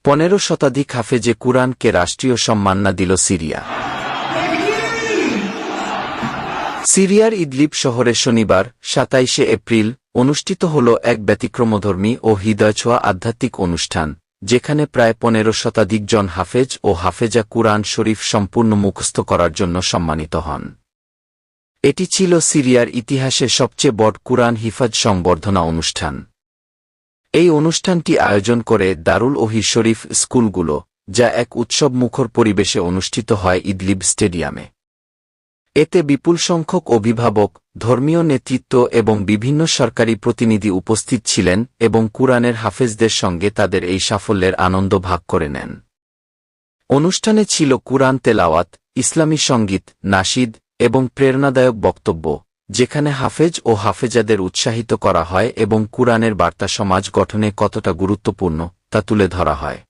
15 শতাধিক হাফেজে কুরআনকে রাষ্ট্রীয় সম্মাননা দিল সিরিয়া। সিরিয়ার ইদলিব শহরে শনিবার 27 এপ্রিল অনুষ্ঠিত হল এক ব্যতিক্রমধর্মী ও হৃদয়ছোঁয়া আধ্যাত্মিক অনুষ্ঠান, যেখানে প্রায় 15 শতাধিক জন হাফেজ ও হাফেজা কুরআন শরীফ সম্পূর্ণ মুখস্থ করার জন্য সম্মানিত হন। এটি ছিল সিরিয়ার ইতিহাসে সবচেয়ে বড় কুরআন হিফাজ সংবর্ধনা অনুষ্ঠান। এই অনুষ্ঠানটি আয়োজন করে দারুল ওহী শরীফ স্কুলগুলো, যা এক উৎসবমুখর পরিবেশে অনুষ্ঠিত হয় ইদলিব স্টেডিয়ামে। এতে বিপুল সংখ্যক অভিভাবক, ধর্মীয় নেতৃত্ব এবং বিভিন্ন সরকারি প্রতিনিধি উপস্থিত ছিলেন এবং কুরআনের হাফেজদের সঙ্গে তাদের এই সাফল্যের আনন্দ ভাগ করে নেন। অনুষ্ঠানে ছিল কুরআন তেলাওয়াত, ইসলামী সঙ্গীত, নাশিদ এবং প্রেরণাদায়ক বক্তব্য, যেখানে হাফেজ ও হাফেজাদের উৎসাহিত করা হয় এবং কুরআনের বার্তা সমাজ গঠনে কতটা গুরুত্বপূর্ণ তা তুলে ধরা হয়।